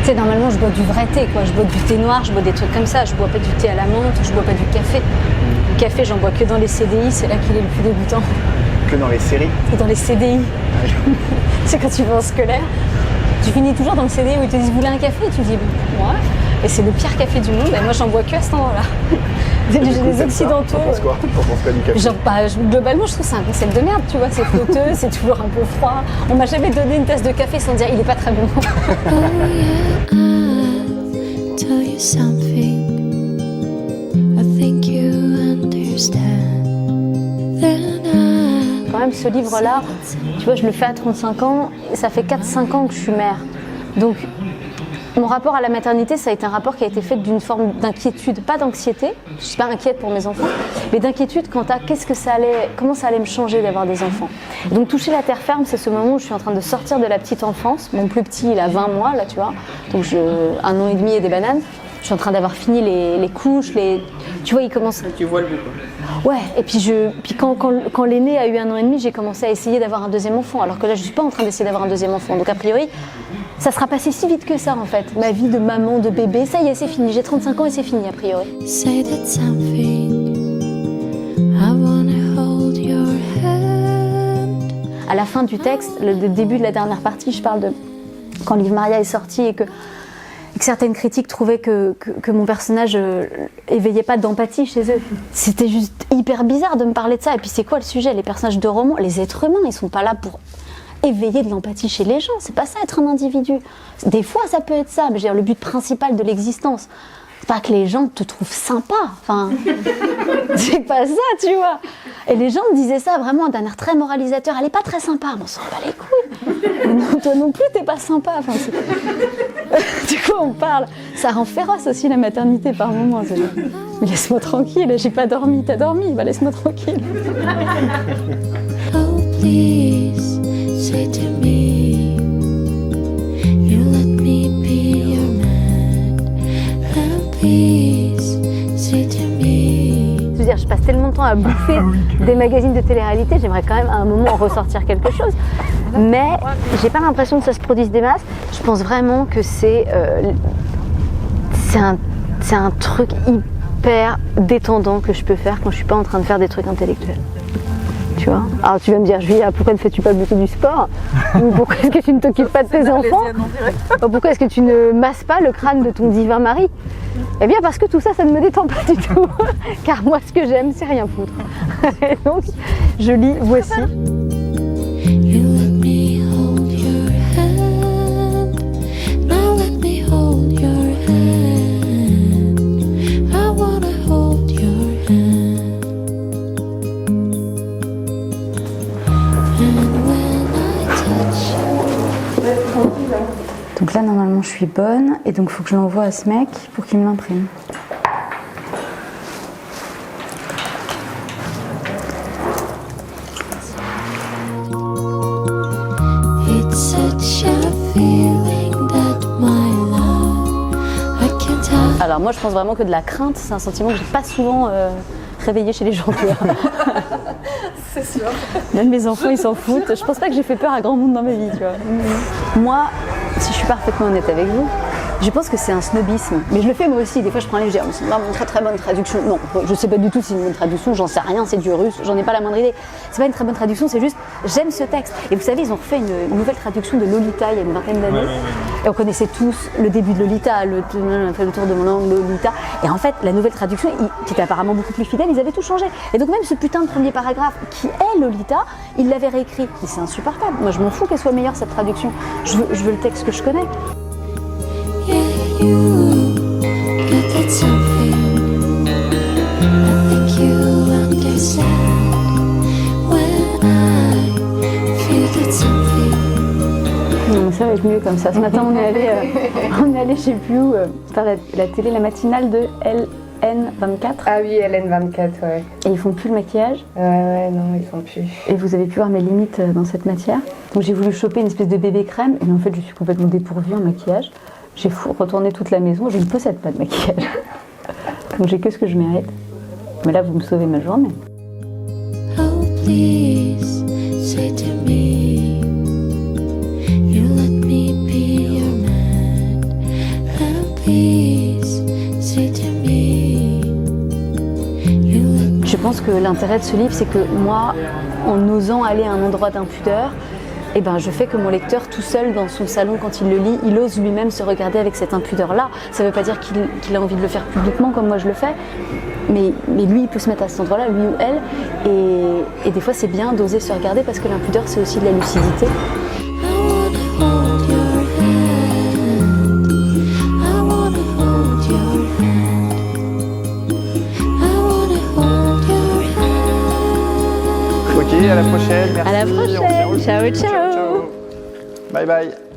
sais, normalement, je bois du vrai thé, quoi. Je bois du thé noir, je bois des trucs comme ça. Je bois pas du thé à la menthe, je bois pas du café. Le café, j'en bois que dans les CDI, c'est là qu'il est le plus dégoûtant. Que dans les séries. Dans les CDI. C'est quand tu vas en scolaire. Tu finis toujours dans le CDI où ils te disent, vous voulez un café? Et tu dis, ouais. Et c'est le pire café du monde. Et moi, j'en bois que à cet endroit-là. Les Occidentaux. T'en penses quoi du café? Genre, globalement, je trouve que c'est un concept de merde, tu vois. C'est flotteux, c'est toujours un peu froid. On m'a jamais donné une tasse de café sans dire, il est pas très bon. Tell you something, I think you understand. Quand même, ce livre-là, tu vois, je le fais à 35 ans, et ça fait 4-5 ans que je suis mère. Donc, mon rapport à la maternité, ça a été un rapport qui a été fait d'une forme d'inquiétude, pas d'anxiété, je suis pas inquiète pour mes enfants, mais d'inquiétude quant à comment ça allait me changer d'avoir des enfants. Et donc toucher la terre ferme, c'est ce moment où je suis en train de sortir de la petite enfance. Mon plus petit, il a 20 mois là, tu vois, donc 1 an et demi et des bananes. Je suis en train d'avoir fini les couches, tu vois, il commence. Tu vois le bout, quoi. Ouais, et puis quand l'aîné a eu 1 an et demi, j'ai commencé à essayer d'avoir un deuxième enfant, alors que là je suis pas en train d'essayer d'avoir un deuxième enfant. Donc a priori, ça sera passé si vite que ça en fait. Ma vie de maman, de bébé, ça y est, c'est fini. J'ai 35 ans et c'est fini a priori. Say that something, I wanna hold your hand. À la fin du texte, le début de la dernière partie, je parle de quand Livre Maria est sorti et que certaines critiques trouvaient que mon personnage éveillait pas d'empathie chez eux. C'était juste hyper bizarre de me parler de ça. Et puis c'est quoi le sujet? Les personnages de roman, les êtres humains, ils sont pas là pour éveiller de l'empathie chez les gens. C'est pas ça être un individu. Des fois ça peut être ça, mais je veux dire, le but principal de l'existence, c'est pas que les gens te trouvent sympa. Enfin, c'est pas ça, tu vois. Et les gens me disaient ça vraiment d'un air très moralisateur. Elle est pas très sympa. Mais on s'en bat les couilles. Non, toi non plus, t'es pas sympa. Enfin, du coup, on parle. Ça rend féroce aussi la maternité par moments. Mais laisse-moi tranquille, j'ai pas dormi. T'as dormi? Bah laisse-moi tranquille. Oh please, say to me, you let me be your man. And please, say to me. Je veux dire, je passe tellement de temps à bouffer des magazines de télé-réalité, j'aimerais quand même à un moment en ressortir quelque chose. Mais j'ai pas l'impression que ça se produise des masses. Je pense vraiment que c'est un truc hyper détendant que je peux faire quand je suis pas en train de faire des trucs intellectuels. Tu vois? Alors tu vas me dire, Julia, pourquoi ne fais-tu pas beaucoup du sport? Ou pourquoi est-ce que tu ne t'occupes pas de tes enfants? Ou pourquoi est-ce que tu ne masses pas le crâne de ton divin mari? Eh bien parce que tout ça, ça ne me détend pas du tout. Car moi, ce que j'aime, c'est rien foutre. Et donc, je lis Voici. You let me hold your hand. Now let me hold your hand. I wanna hold your hand. And when I touch you. Donc là, normalement, je suis bonne. Et donc, il faut que je l'envoie à ce mec pour qu'il me l'imprime. It's such a feeling that my love I can't hide. Alors moi, je pense vraiment que de la crainte, c'est un sentiment que j'ai pas souvent réveillé chez les gens. C'est sûr. Même mes enfants, ils s'en foutent. Je pense pas que j'ai fait peur à grand monde dans ma vie, tu vois. Moi, si je suis parfaitement honnête avec vous, je pense que c'est un snobisme. Mais je le fais moi aussi. Des fois, je prends un livre, je dis, c'est vraiment une très très bonne traduction. Non, je sais pas du tout si c'est une bonne traduction, j'en sais rien, c'est du russe, j'en ai pas la moindre idée. C'est pas une très bonne traduction, c'est juste, j'aime ce texte. Et vous savez, ils ont refait une nouvelle traduction de Lolita il y a une vingtaine d'années. Et on connaissait tous le début de Lolita, on fait le tour de mon langue, Lolita. Et en fait, la nouvelle traduction, qui était apparemment beaucoup plus fidèle, ils avaient tout changé. Et donc même ce putain de premier paragraphe, qui est Lolita, ils l'avaient réécrit. Et c'est insupportable. Moi, je m'en fous qu'elle soit meilleure, cette traduction. Je veux le texte que je connais. Yeah, you got that something. I think you understand when I feel that something. Non, ça va être mieux comme ça. Ce matin, on est allé je sais plus où, faire la télé, la matinale de LN24. Ah oui, LN24, ouais. Et ils font plus le maquillage. Ouais, non, ils font plus. Et vous avez pu voir mes limites dans cette matière. Donc j'ai voulu choper une espèce de bébé crème. Et en fait, je suis complètement dépourvue en maquillage. J'ai retourné toute la maison, je ne possède pas de maquillage. Donc j'ai que ce que je mérite. Mais là, vous me sauvez ma journée. Oh please, say to me, you let me be your man. please say to me, you look Je pense que l'intérêt de ce livre, c'est que moi, en osant aller à un endroit d'impudeur, eh ben, je fais que mon lecteur, tout seul dans son salon, quand il le lit, il ose lui-même se regarder avec cette impudeur-là. Ça ne veut pas dire qu'il a envie de le faire publiquement comme moi je le fais, mais lui, il peut se mettre à cet endroit-là, lui ou elle. Et des fois, c'est bien d'oser se regarder parce que l'impudeur, c'est aussi de la lucidité. I wanna hold your hand. I wanna hold your hand. Ok, à la prochaine. Merci. À la on se prochaine. revoit. Ciao, ciao. Bye bye.